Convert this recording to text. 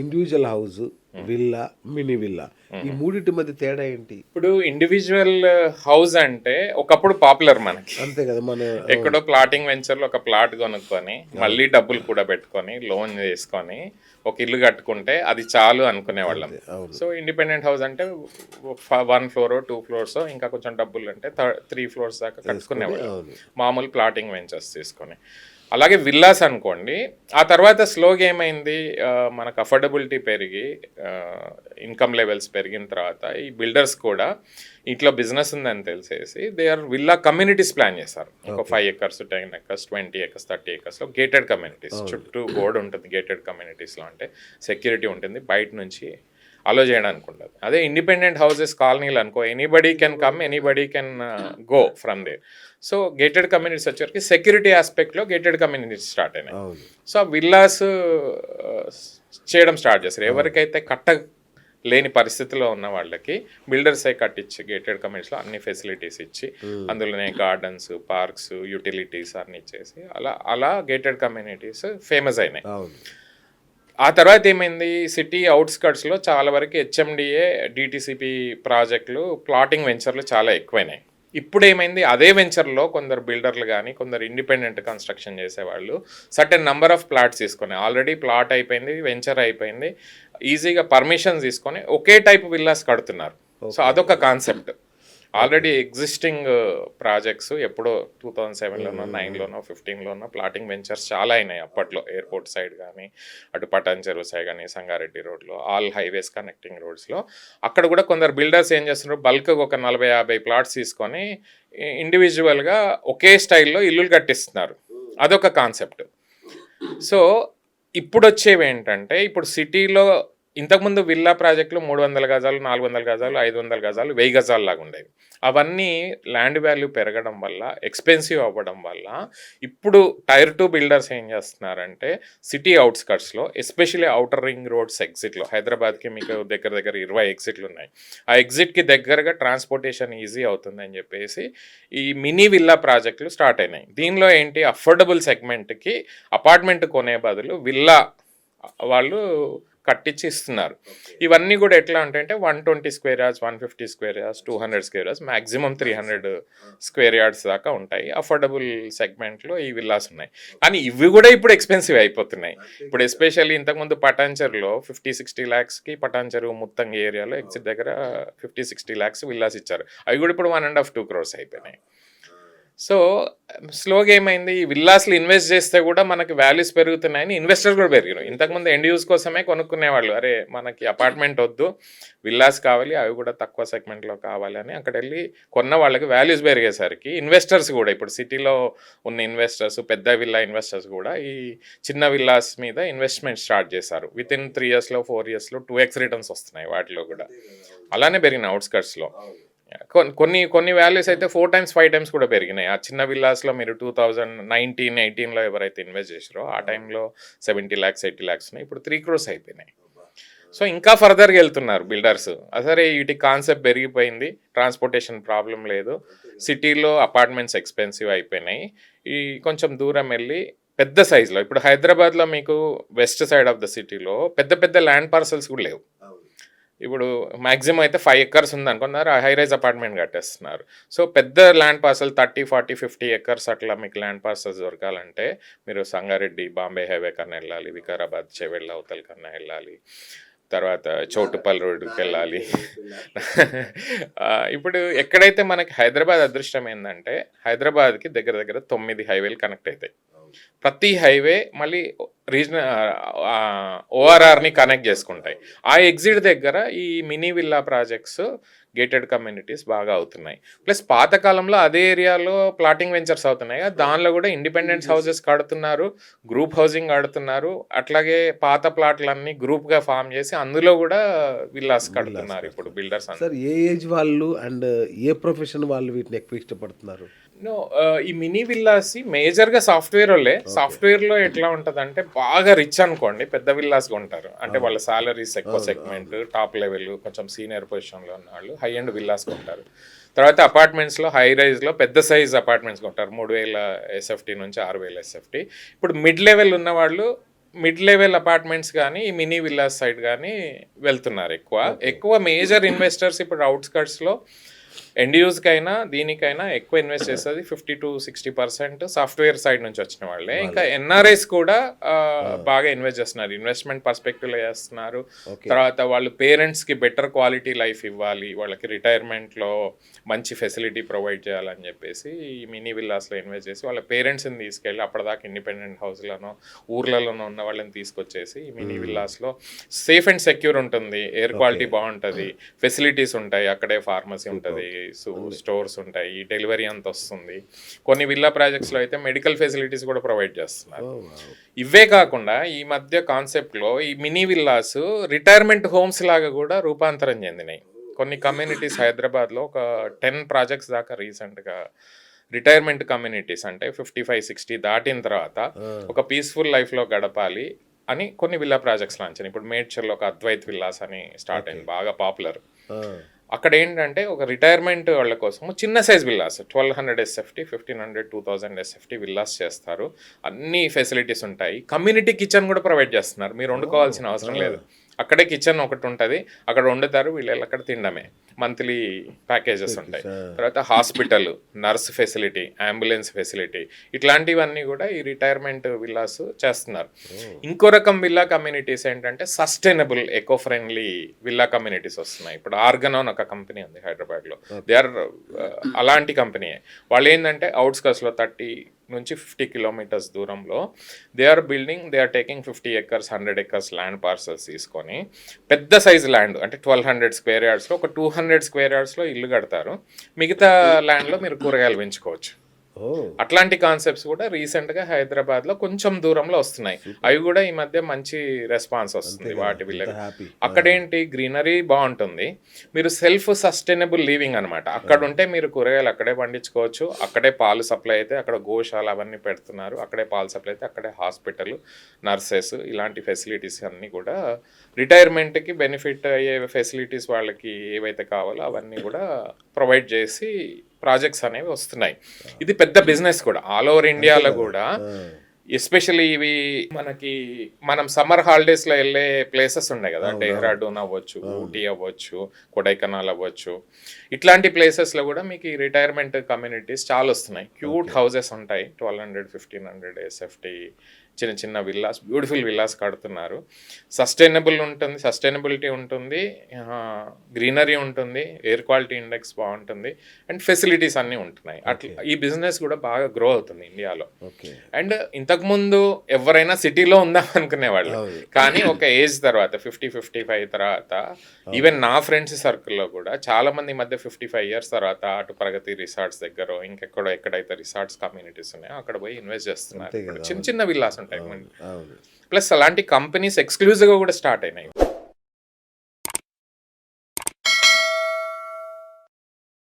Individual house, villa, mini villa ఈ మూడింటి మధ్య తేడా ఏంటి? ఇప్పుడు ఇండివిజువల్ హౌస్ అంటే ఒకప్పుడు పాపులర్ మనకి. అంతే కదా మన ఎక్కడో ప్లాటింగ్ వెంచర్లో ఒక ప్లాట్ కొనుక్కొని మళ్ళీ డబ్బులు కూడా పెట్టుకొని లోన్ చేసుకొని ఒక ఇల్లు కట్టుకుంటే అది చాలు అనుకునేవాళ్ళం. సో ఇండిపెండెంట్ హౌస్ అంటే 1 ఫ్లోర్ 2 ఫ్లోర్స్ ఇంకా కొంచెం డబ్బులు అంటే 3 ఫ్లోర్స్ దాకా కట్టుకునేవాళ్ళం మామూలు ప్లాటింగ్ వెంచర్స్ తీసుకొని. అలాగే విల్లాస్ అనుకోండి. ఆ తర్వాత స్లోగా ఏమైంది, మనకు అఫోర్డబిలిటీ పెరిగి ఇన్కమ్ లెవెల్స్ పెరిగిన తర్వాత ఈ బిల్డర్స్ కూడా ఇంట్లో బిజినెస్ ఉందని తెలిసేసి they are villa communities plan చేశారు. ఒక 5 acres 10 acres 20 acres 30 acresలో గేటెడ్ కమ్యూనిటీస్, చుట్టూ బోర్డు ఉంటుంది గేటెడ్ కమ్యూనిటీస్లో. అంటే సెక్యూరిటీ ఉంటుంది, బయట నుంచి అలో చేయడానికి ఉండదు. అదే ఇండిపెండెంట్ హౌసెస్ కాలనీలు అనుకో, anybody can come, anybody can go from there. So gated communities వచ్చేసరికి సెక్యూరిటీ ఆస్పెక్ట్లో గేటెడ్ కమ్యూనిటీస్ స్టార్ట్ అయినాయి. సో విల్లాస్ చేయడం స్టార్ట్ చేస్తారు. ఎవరికైతే లేని పరిస్థితిలో ఉన్న వాళ్ళకి బిల్డర్స్ కట్టించి గేటెడ్ కమ్యూనిటీస్లో అన్ని ఫెసిలిటీస్ ఇచ్చి అందులోనే గార్డెన్స్, పార్క్స్, యూటిలిటీస్ అన్ని ఇచ్చేసి అలా గేటెడ్ కమ్యూనిటీస్ ఫేమస్ అయినాయి. ఆ తర్వాత ఏమైంది, సిటీ అవుట్స్కట్స్లో చాలా వరకు హెచ్ఎండిఏ, డిటిసిపి ప్రాజెక్టులు, ప్లాటింగ్ వెంచర్లు చాలా ఎక్కువైనాయి. ఇప్పుడు ఏమైంది, అదే వెంచర్లో కొందరు బిల్డర్లు కానీ కొందరు ఇండిపెండెంట్ కన్స్ట్రక్షన్ చేసేవాళ్ళు సర్టెన్ నెంబర్ ఆఫ్ ప్లాట్స్ తీసుకొని, ఆల్రెడీ ప్లాట్ అయిపోయింది, వెంచర్ అయిపోయింది, ఈజీగా పర్మిషన్స్ తీసుకొని ఒకే టైప్ విల్లాస్ కడుతున్నారు. సో అదొక కాన్సెప్ట్. ఆల్రెడీ ఎగ్జిస్టింగ్ ప్రాజెక్ట్స్ ఎప్పుడో 2007లోనో 9లోనో 15లోనో ప్లాటింగ్ వెంచర్స్ చాలా అయినాయి అప్పట్లో. ఎయిర్పోర్ట్ సైడ్ కానీ అటు పటాన్ చెరువు సైడ్ కానీ సంగారెడ్డి రోడ్లో, ఆల్ హైవేస్ కనెక్టింగ్ రోడ్స్లో అక్కడ కూడా కొందరు బిల్డర్స్ ఏం చేస్తున్నారు, బల్క్గా ఒక 40-50 ప్లాట్స్ తీసుకొని ఇండివిజువల్గా ఒకే స్టైల్లో ఇల్లులు కట్టిస్తున్నారు. అదొక కాన్సెప్ట్. సో ఇప్పుడు వచ్చేవి ఏంటంటే, ఇప్పుడు సిటీలో ఇంతకుముందు విల్లా ప్రాజెక్టులు 300 గజాలు, 400 గజాలు, 500 గజాలు, 1000 గజాలు లాగా ఉండేవి. అవన్నీ ల్యాండ్ వాల్యూ పెరగడం వల్ల, ఎక్స్పెన్సివ్ అవ్వడం వల్ల ఇప్పుడు టైర్ 2 బిల్డర్స్ ఏం చేస్తున్నారంటే సిటీ అవుట్స్కట్స్లో, ఎస్పెషల్లీ అవుటర్ రింగ్ రోడ్స్ ఎగ్జిట్లో, హైదరాబాద్కి మీకు దగ్గర 20 ఎగ్జిట్లు ఉన్నాయి. ఆ ఎగ్జిట్కి దగ్గరగా ట్రాన్స్పోర్టేషన్ ఈజీ అవుతుందని చెప్పేసి ఈ మినీ విల్లా ప్రాజెక్టులు స్టార్ట్ అయినాయి. దీనిలో ఏంటి, అఫోర్డబుల్ సెగ్మెంట్కి అపార్ట్మెంట్ కొనే బదులు విల్లా వాళ్ళు కట్టించి ఇస్తున్నారు. ఇవన్నీ కూడా ఎట్లా ఉంటాయంటే 120 square yards, 150 square yards, 200 square yards, maximum 300 square yards దాకా ఉంటాయి. అఫోర్డబుల్ సెగ్మెంట్లో ఈ విల్లాస్ ఉన్నాయి. కానీ ఇవి కూడా ఇప్పుడు ఎక్స్పెన్సివ్ అయిపోతున్నాయి. ఇప్పుడు ఎస్పెషల్లీ ఇంతకుముందు పటాన్చెరులో 50-60 lakhsకి పటాన్చెరు ముత్తంగి ఏరియాలో ఎగ్జిట్ దగ్గర 50-60 lakhs విల్లాస్ ఇచ్చారు. అవి కూడా ఇప్పుడు 1.5-2 crores అయిపోయినాయి. సో స్లోగా ఏమైంది, ఈ విల్లాస్లు ఇన్వెస్ట్ చేస్తే కూడా మనకి వాల్యూస్ పెరుగుతున్నాయని ఇన్వెస్టర్స్ కూడా పెరిగినాయి. ఇంతకుముందు ఎండ్ యూస్ కోసమే కొనుక్కునేవాళ్ళు, అరే మనకి అపార్ట్మెంట్ వద్దు, విల్లాస్ కావాలి, అవి కూడా తక్కువ సెగ్మెంట్లో కావాలి అని అక్కడ వెళ్ళి కొన్న వాళ్ళకి వాల్యూస్ పెరిగేసరికి ఇన్వెస్టర్స్ కూడా, ఇప్పుడు సిటీలో ఉన్న ఇన్వెస్టర్స్, పెద్ద విల్లా ఇన్వెస్టర్స్ కూడా ఈ చిన్న విల్లాస్ మీద ఇన్వెస్ట్మెంట్ స్టార్ట్ చేశారు. వితిన్ 3 yearsలో 4 yearsలో 2x రిటర్న్స్ వస్తున్నాయి వాటిలో కూడా. అలానే పెరిగినాయి అవుట్స్కట్స్లో. కొన్ని వాల్యూస్ అయితే 4 times 5 times కూడా పెరిగినాయి. ఆ చిన్న విల్లాస్లో మీరు 2019-18లో ఎవరైతే ఇన్వెస్ట్ చేసారో ఆ టైంలో 70 lakhs 80 lakhs ఉన్నాయి, ఇప్పుడు 3 crores అయిపోయినాయి. సో ఇంకా ఫర్దర్గా వెళ్తున్నారు బిల్డర్స్. సరే వీటి కాన్సెప్ట్ పెరిగిపోయింది, ట్రాన్స్పోర్టేషన్ ప్రాబ్లం లేదు, సిటీలో అపార్ట్మెంట్స్ ఎక్స్పెన్సివ్ అయిపోయినాయి, ఈ కొంచెం దూరం వెళ్ళి పెద్ద సైజులో, ఇప్పుడు హైదరాబాద్లో మీకు వెస్ట్ సైడ్ ఆఫ్ ద సిటీలో పెద్ద ల్యాండ్ పార్సల్స్ కూడా లేవు. ఇప్పుడు మ్యాక్సిమం అయితే 5 acres ఉంది అనుకున్నారు, హై రైజ్ అపార్ట్మెంట్ కట్టేస్తున్నారు. సో పెద్ద ల్యాండ్ పార్సల్ 30, 40, 50 acres అట్లా మీకు ల్యాండ్ పార్సల్స్ దొరకాలంటే మీరు సంగారెడ్డి, బాంబే హైవే కన్నా వెళ్ళాలి, వికారాబాద్ చెవెళ్ళ అవతల కన్నా వెళ్ళాలి, తర్వాత చౌటుపల్లి రోడ్డుకి వెళ్ళాలి. ఇప్పుడు ఎక్కడైతే మనకి హైదరాబాద్ అదృష్టం ఏంటంటే, హైదరాబాద్కి దగ్గర 9 హైవేలు కనెక్ట్ అవుతాయి. ప్రతి హైవే మళ్ళీ రీజనల్ ఓఆర్ఆర్ని కనెక్ట్ చేసుకుంటాయి. ఆ ఎగ్జిట్ దగ్గర ఈ mini villa projects, gated communities బాగా అవుతున్నాయి. ప్లస్ పాతకాలంలో అదే ఏరియాలో ప్లాటింగ్ వెంచర్స్ అవుతున్నాయి కదా, దానిలో కూడా ఇండిపెండెన్స్ హౌసెస్ కడుతున్నారు, గ్రూప్ హౌసింగ్ కడుతున్నారు. అట్లాగే పాత ప్లాట్లన్నీ గ్రూప్గా ఫామ్ చేసి అందులో కూడా విల్లాస్ కడుతున్నారు ఇప్పుడు బిల్డర్స్. సార్ ఏ ఏజ్ వాళ్ళు అండ్ ఏ ప్రొఫెషన్ వాళ్ళు వీటిని ఎక్కువ ఇష్టపడుతున్నారు? ఈ మినీ విల్లాస్ మేజర్గా సాఫ్ట్వేర్ వాళ్ళే. సాఫ్ట్వేర్లో ఎట్లా ఉంటుంది అంటే, బాగా రిచ్ అనుకోండి పెద్ద విల్లాస్ కొంటారు, అంటే వాళ్ళ సాలరీస్ ఎక్కువ సెగ్మెంట్, టాప్ లెవెల్, కొంచెం సీనియర్ పొజిషన్లో ఉన్న వాళ్ళు హై అండ్ విల్లాస్ కొంటారు. తర్వాత అపార్ట్మెంట్స్లో హై రైజ్లో పెద్ద సైజ్ అపార్ట్మెంట్స్ కొంటారు, 3000 SFT నుంచి 6000 SFT. ఇప్పుడు మిడ్ లెవెల్ ఉన్న వాళ్ళు మిడ్ లెవెల్ అపార్ట్మెంట్స్ కానీ ఈ మినీ విల్లాస్ సైడ్ కానీ వెళ్తున్నారు ఎక్కువ మేజర్ ఇన్వెస్టర్స్ ఇప్పుడు అవుట్స్కట్స్లో ఎండ్ యూజ్కైనా దీనికైనా ఎక్కువ ఇన్వెస్ట్ చేస్తుంది 50-60% సాఫ్ట్వేర్ సైడ్ నుంచి వచ్చిన వాళ్ళే. ఇంకా ఎన్ఆర్ఐస్ కూడా బాగా ఇన్వెస్ట్ చేస్తున్నారు, ఇన్వెస్ట్మెంట్ పర్స్పెక్టివ్లో చేస్తున్నారు. తర్వాత వాళ్ళు పేరెంట్స్కి బెటర్ క్వాలిటీ లైఫ్ ఇవ్వాలి, వాళ్ళకి రిటైర్మెంట్లో మంచి ఫెసిలిటీ ప్రొవైడ్ చేయాలని చెప్పేసి ఈ మినీ విల్లాస్లో ఇన్వెస్ట్ చేసి వాళ్ళ పేరెంట్స్ని తీసుకెళ్ళి అప్పటిదాకా ఇండిపెండెంట్ హౌస్లను ఊర్లలోనూ ఉన్న వాళ్ళని తీసుకొచ్చేసి ఈ మినీ విల్లాస్లో సేఫ్ అండ్ సెక్యూర్ ఉంటుంది, ఎయిర్ క్వాలిటీ బాగుంటుంది, ఫెసిలిటీస్ ఉంటాయి, అక్కడే ఫార్మసీ ఉంటుంది, స్టోర్స్ ఉంటాయి, డెలివరీ అంత వస్తుంది. కొన్ని విల్లా ప్రాజెక్ట్స్లో అయితే మెడికల్ ఫెసిలిటీస్ కూడా ప్రొవైడ్ చేస్తున్నారు. ఇవే కాకుండా ఈ మధ్య కాన్సెప్ట్లో ఈ మినీ విల్లాస్ రిటైర్మెంట్ హోమ్స్ లాగా కూడా రూపాంతరం చెందినాయి. కొన్ని కమ్యూనిటీస్ హైదరాబాద్లో ఒక 10 ప్రాజెక్ట్స్ దాకా రీసెంట్గా రిటైర్మెంట్ కమ్యూనిటీస్ అంటే 55-60 దాటిన తర్వాత ఒక పీస్ఫుల్ లైఫ్లో గడపాలి అని కొన్ని విల్లా ప్రాజెక్ట్స్ లాంచ్. ఇప్పుడు మేడ్చర్లో ఒక అద్వైత్ విల్లాస్ అని స్టార్ట్ అయింది, బాగా పాపులర్. అక్కడ ఏంటంటే ఒక రిటైర్మెంట్ వాళ్ళ కోసము చిన్న size villas 1200 SFT, 1500, 2000 SFT villas చేస్తారు. అన్ని ఫెసిలిటీస్ ఉంటాయి, కమ్యూనిటీ కిచెన్ కూడా ప్రొవైడ్ చేస్తున్నారు, మీరు వండుకోవాల్సిన అవసరం లేదు. అక్కడే కిచెన్ ఒకటి ఉంటుంది, అక్కడ వండుతారు, వీళ్ళు అక్కడ తినడమే. మంత్లీ ప్యాకేజెస్ ఉంటాయి. తర్వాత hospital, nurse facility, ambulance facility, ఇట్లాంటివన్నీ కూడా ఈ రిటైర్మెంట్ విల్లాస్ చేస్తున్నారు. ఇంకో రకం విల్లా కమ్యూనిటీస్ ఏంటంటే sustainable eco friendly villa communities వస్తున్నాయి. ఇప్పుడు ఆర్గనోన్ ఒక కంపెనీ ఉంది హైదరాబాద్లో, దే ఆర్ అలాంటి కంపెనీ. వాళ్ళు ఏంటంటే అవుట్స్కట్స్లో 30-50 కిలోమీటర్స్ దూరంలో they are taking 50 acres 100 acres land parcels తీసుకొని పెద్ద సైజ్ ల్యాండ్ అంటే 1200 స్క్వేర్ యార్డ్స్లో ఒక 200 స్క్వేర్ యార్డ్స్లో ఇల్లు కడతారు, మిగతా ల్యాండ్లో మీరు కూరగాయలు పెంచుకోవచ్చు. అట్లాంటి కాన్సెప్ట్స్ కూడా రీసెంట్గా హైదరాబాద్లో కొంచెం దూరంలో వస్తున్నాయి. అవి కూడా ఈ మధ్య మంచి రెస్పాన్స్ వస్తుంది వాటి విలేజ్. అక్కడేంటి గ్రీనరీ బాగుంటుంది, మీరు సెల్ఫ్ సస్టైనబుల్ లివింగ్ అనమాట. అక్కడ ఉంటే మీరు కూరగాయలు అక్కడే పండించుకోవచ్చు, అక్కడే పాలు సప్లై అయితే అక్కడ గోశాల అవన్నీ పెడుతున్నారు, అక్కడే పాలు సప్లై అయితే అక్కడే హాస్పిటల్, నర్సెస్, ఇలాంటి ఫెసిలిటీస్ అన్నీ కూడా రిటైర్మెంట్కి బెనిఫిట్ అయ్యే ఫెసిలిటీస్ వాళ్ళకి ఏవైతే కావాలో అవన్నీ కూడా ప్రొవైడ్ చేసి ప్రాజెక్ట్స్ అనేవి వస్తున్నాయి. ఇది పెద్ద బిజినెస్ కూడా ఆల్ ఓవర్ ఇండియాలో కూడా. ఎస్పెషల్లీ ఇవి మనం సమ్మర్ హాలిడేస్లో వెళ్ళే ప్లేసెస్ ఉన్నాయి కదా, డెహ్రాడూన్ అవ్వచ్చు, ఊటీ అవ్వచ్చు, కొడైకెనాల్ అవ్వచ్చు, ఇట్లాంటి ప్లేసెస్లో కూడా మీకు ఈ రిటైర్మెంట్ కమ్యూనిటీస్ చాలా వస్తున్నాయి. క్యూట్ హౌసెస్ ఉంటాయి, 1200-1500 SFT చిన్న చిన్న విల్లాస్, బ్యూటిఫుల్ విల్లాస్ కడుతున్నారు. సస్టైనబిలిటీ ఉంటుంది, గ్రీనరీ ఉంటుంది, ఎయిర్ క్వాలిటీ ఇండెక్స్ బాగుంటుంది, అండ్ ఫెసిలిటీస్ అన్నీ ఉంటున్నాయి. అట్లా ఈ బిజినెస్ కూడా బాగా గ్రో అవుతుంది ఇండియాలో. అండ్ ఇంతకుముందు ఎవరైనా సిటీలో ఉందాం అనుకునేవాళ్ళు, కానీ ఒక ఏజ్ తర్వాత 50-55 తర్వాత ఈవెన్ నా ఫ్రెండ్స్ సర్కిల్లో కూడా చాలా మంది ఈ మధ్య 55 years తర్వాత అటు ప్రగతి రిసార్ట్స్ దగ్గర ఎక్కడైతే రిసార్ట్స్ కమ్యూనిటీస్ ఉన్నాయో అక్కడ పోయి ఇన్వెస్ట్ చేస్తున్నారు. చిన్న చిన్న విల్లాస్ ఉంటాయి. ప్లస్ అలాంటి కంపెనీస్ ఎక్స్క్లూజివ్గా కూడా స్టార్ట్ అయినాయి.